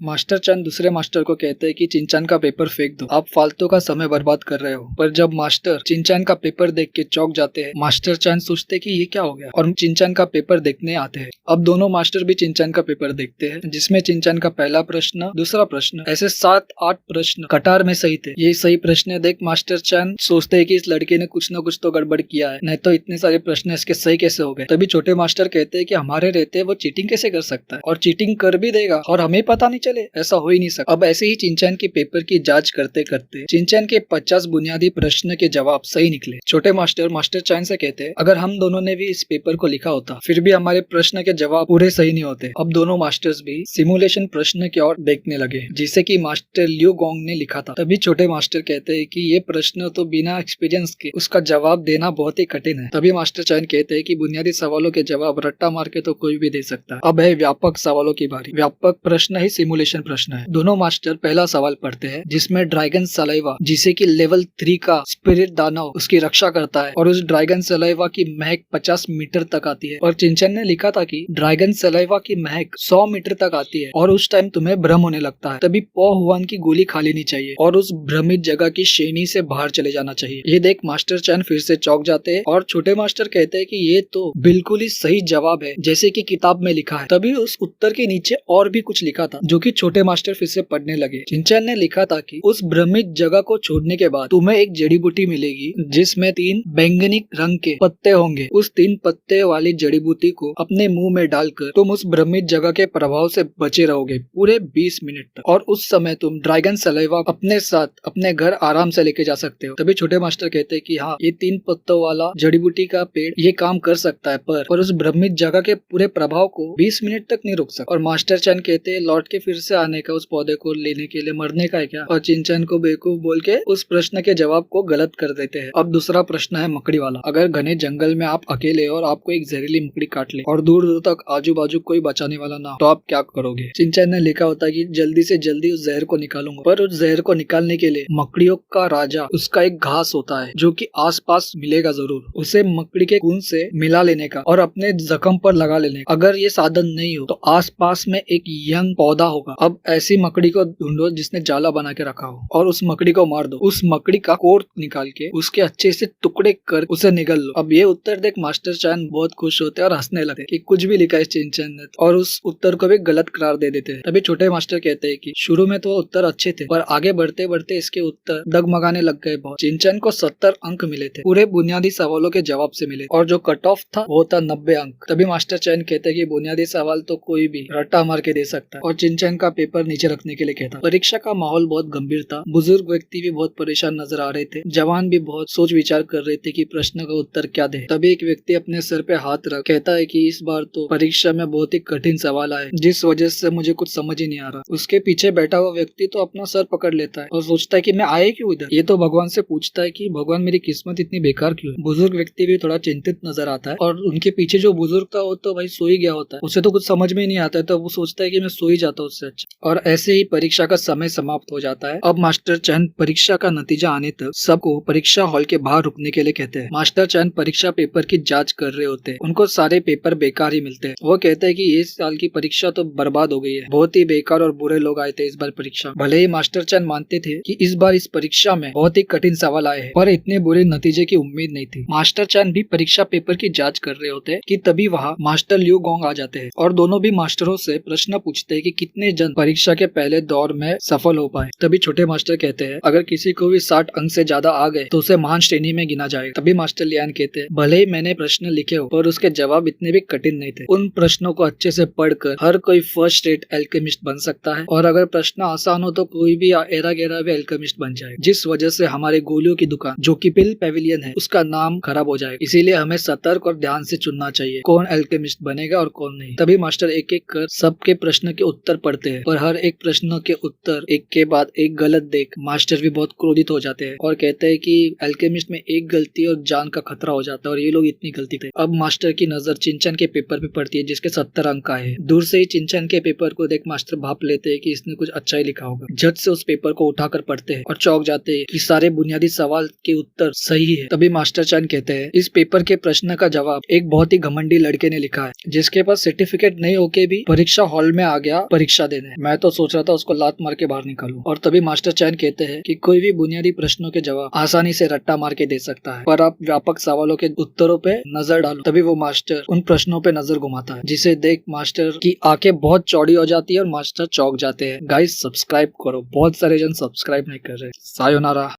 Master चंद दूसरे master को कहते हैं कि चिंचान का पेपर फेंक दो, आप फालतू का समय बर्बाद कर रहे हो। पर जब मास्टर चिंचान का पेपर देख के चौंक जाते हैं, मास्टर चंद सोचते कि ये क्या हो गया और चिंचान का पेपर देखने आते हैं। अब दोनों मास्टर भी चिंचान का पेपर देखते हैं, जिसमें चिंचान का पहला प्रश्न, दूसरा प्रश्न, ऐसे 7-8 प्रश्न कतार में सही थे। ये सही प्रश्न देख मास्टर चंद सोचते है कि इस लड़के ने कुछ न कुछ तो गड़बड़ किया है, नहीं तो इतने सारे प्रश्न इसके सही कैसे हो गए। तभी छोटे मास्टर कहते हैं कि हमारे रहते वो चीटिंग कैसे कर सकता है, और चीटिंग कर भी देगा और हमें पता नहीं चले, ऐसा हो ही नहीं सकता। अब ऐसे ही चिंचान के पेपर की जांच करते करते चिंचान के 50 बुनियादी प्रश्न के जवाब सही निकले। छोटे मास्टर मास्टर चैन से कहते हैं, अगर हम दोनों ने भी इस पेपर को लिखा होता फिर भी हमारे प्रश्न के जवाब पूरे सही नहीं होते। अब दोनों मास्टर्स भी सिमुलेशन प्रश्न की ओर देखने लगे, जिसे कि मास्टर लियो गोंग ने लिखा था। तभी छोटे मास्टर कहते हैं कि ये प्रश्न तो बिना एक्सपीरियंस के उसका जवाब देना बहुत ही कठिन है। तभी मास्टर चैन कहते हैं कि बुनियादी सवालों के जवाब रट्टा मार के तो कोई भी दे सकता है। अब है व्यापक सवालों की बारी। व्यापक प्रश्न ही सिमुलेशन प्रश्न है। दोनों मास्टर पहला सवाल पढ़ते हैं, जिसमें ड्रैगन सलाइवा, जिसे कि लेवल 3 का स्पिरिट दानव उसकी रक्षा करता है, और उस ड्रैगन सलाइवा की महक 50 मीटर तक आती है। और चिंचन ने लिखा था कि ड्रैगन सलाइवा की महक 100 मीटर तक आती है और उस टाइम तुम्हें भ्रम होने लगता है। तभी पो हुआन की गोली खा लेनी चाहिए और उस भ्रमित जगह की श्रेणी से बाहर चले जाना चाहिए। ये देख मास्टर चैन फिर से चौंक जाते हैं और छोटे मास्टर कहते हैं कि ये तो बिल्कुल ही सही जवाब है, जैसे कि किताब में लिखा है। तभी उस उत्तर के नीचे और भी कुछ लिखा था, जो कि छोटे मास्टर फिर से पढ़ने लगे। चिंचन ने लिखा था कि उस भ्रमित जगह को छोड़ने के बाद तुम्हें एक जड़ी बूटी मिलेगी, जिसमें 3 बैंगनी रंग के पत्ते होंगे। उस 3 पत्ते वाली जड़ी बूटी को अपने मुंह में डालकर तुम उस भ्रमित जगह के प्रभाव से बचे रहोगे पूरे 20 मिनट तक, और उस समय तुम ड्रैगन सलाइवा अपने साथ अपने घर आराम से लेके जा सकते हो। तभी छोटे मास्टर कहते हैं कि हाँ, ये 3 पत्तों वाला जड़ी बूटी का पेड़ ये काम कर सकता है, पर उस भ्रमित जगह के पूरे प्रभाव को 20 मिनट तक नहीं रोक सकता। और मास्टर चैन कहते हैं, लौट के फिर से आने का, उस पौधे को लेने के लिए मरने का है क्या? और चिंचन को बेवकूफ बोल के उस प्रश्न के जवाब को गलत कर देते हैं। अब दूसरा प्रश्न है मकड़ी वाला। अगर घने जंगल में आप अकेले और आपको एक जहरीली मकड़ी काट ले और दूर दूर तक आजू बाजू कोई बचाने वाला ना हो, तो आप क्या करोगे? चिंचन ने लिखा होता है कि जल्दी से जल्दी उस जहर को निकालूंगा, पर उस जहर को निकालने के लिए मकड़ियों का राजा उसका एक घास होता है, जो कि आसपास मिलेगा जरूर, उसे मकड़ी के खून से मिला लेने का और अपने जख्म पर लगा लेने का। अगर ये साधन नहीं हो तो आसपास में एक यंग पौधा होगा। अब ऐसी मकड़ी को ढूंढो जिसने जाला बना के रखा हो और उस मकड़ी को मार दो। उस मकड़ी का कोर निकाल के उसके अच्छे से टुकड़े कर उसे निगल लो। अब ये उत्तर देख मास्टर चैन बहुत खुश होते हैं और हंसने लगते कि कुछ भी लिखा है चिंचन ने, और उस उत्तर को भी गलत करार दे देते हैं। तभी छोटे मास्टर कहते हैं कि शुरू में तो उत्तर अच्छे थे, पर आगे बढ़ते बढ़ते इसके उत्तर डगमगाने लग गए बहुत। चिंचन को 70 अंक मिले थे, पूरे बुनियादी सवालों के जवाब से मिले, और जो कट ऑफ था वो था 90 अंक। तभी मास्टर चैन कहते हैं कि बुनियादी सवाल तो कोई भी रट्टा मार के दे सकता है, और चिंचन का पेपर नीचे रखने के लिए कहता। परीक्षा का माहौल बहुत गंभीर था। बुजुर्ग व्यक्ति भी बहुत परेशान नजर आ रहे थे, जवान भी बहुत सोच विचार कर रहे थे कि प्रश्न का उत्तर क्या दे। तभी एक व्यक्ति अपने सर पे हाथ रख कहता है कि इस बार तो परीक्षा में बहुत ही कठिन सवाल आए, जिस वजह से मुझे कुछ समझ ही नहीं आ रहा। उसके पीछे बैठा हुआ व्यक्ति तो अपना सर पकड़ लेता है और सोचता है कि मैं आए क्यों इधर। ये तो भगवान से पूछता है कि भगवान मेरी किस्मत इतनी बेकार क्यों है। बुजुर्ग व्यक्ति भी थोड़ा चिंतित नजर आता है, और उनके पीछे जो बुजुर्ग था वो तो भाई सो ही गया होता है, उसे तो कुछ समझ में ही नहीं आता है, तो वो सोचता है कि मैं सो ही जाता हूँ उससे अच्छा। और ऐसे ही परीक्षा का समय समाप्त हो जाता है। अब मास्टर चैन परीक्षा का नतीजा आने तक सबको परीक्षा हॉल के बाहर रुकने के लिए कहते हैं। मास्टर चैन परीक्षा पेपर की जांच कर रहे होते हैं, उनको सारे पेपर बेकार ही मिलते हैं। वो कहते हैं कि इस साल की परीक्षा तो बर्बाद हो गई है, बहुत ही बेकार और बुरे लोग आए थे इस बार परीक्षा। भले ही मास्टर चैन मानते थे कि इस बार इस परीक्षा में बहुत ही कठिन सवाल आए हैं, पर इतने बुरे नतीजे की उम्मीद नहीं थी। मास्टर चैन भी परीक्षा पेपर की जाँच कर रहे होते हैं कि तभी वहाँ मास्टर लियो गोंग आ जाते हैं, और दोनों भी मास्टरों से प्रश्न पूछते हैं कि कितने जन परीक्षा के पहले दौर में सफल हो पाए। तभी छोटे मास्टर कहते हैं, अगर किसी को भी 60 अंक से ज्यादा आ गए तो उसे महान श्रेणी में गिना जाएगा। तभी मास्टर लियान कहते हैं, भले ही मैंने प्रश्न लिखे हो, पर उसके जवाब इतने भी कठिन नहीं थे। उन प्रश्नों को अच्छे से पढ़कर हर कोई फर्स्ट रेट एल्केमिस्ट बन सकता है, और अगर प्रश्न आसान हो तो कोई भी एरा गेरा भी एल्केमिस्ट बन जाए, जिस वजह से हमारे गोलियों की दुकान जो कि पिल पेविलियन है उसका नाम खराब हो जाएगा। इसीलिए हमें सतर्क और ध्यान से चुनना चाहिए कौन एल्केमिस्ट बनेगा और कौन नहीं। तभी मास्टर एक एक कर सबके प्रश्न के उत्तर पढ़ते हैं, पर हर एक प्रश्न के उत्तर एक के बाद एक गलत देख मास्टर भी बहुत क्रोधित हो जाते हैं और कहते हैं कि एल्केमिस्ट में एक गलती और जान का खतरा हो जाता है, और ये लोग इतनी गलती थे। अब मास्टर की नजर चिंचन के पेपर पे पड़ती है, जिसके 70 अंक आए हैं। दूर से ही चिंचन के पेपर को देख मास्टर भाप लेते हैं कि इसने कुछ अच्छा ही लिखा होगा। झट से उस पेपर को उठाकर पढ़ते हैं और चौंक जाते हैं कि सारे बुनियादी सवाल के उत्तर सही है। तभी मास्टर चैन कहते हैं, इस पेपर के प्रश्न का जवाब एक बहुत ही घमंडी लड़के ने लिखा है, जिसके पास सर्टिफिकेट नहीं होके भी परीक्षा हॉल में आ गया परीक्षा परीक्षा देने। मैं तो सोच रहा था उसको लात मार के बाहर निकालूं। और तभी मास्टर चैन कहते हैं कि कोई भी बुनियादी प्रश्नों के जवाब आसानी से रट्टा मार के दे सकता है, पर आप व्यापक सवालों के उत्तरों पे नजर डालो। तभी वो मास्टर उन प्रश्नों पे नजर घुमाता है, जिसे देख मास्टर की आंखें बहुत चौड़ी हो जाती है और मास्टर चौंक जाते हैं। गाइस सब्सक्राइब करो, बहुत सारे जन सब्सक्राइब नहीं कर रहे। सायोनारा।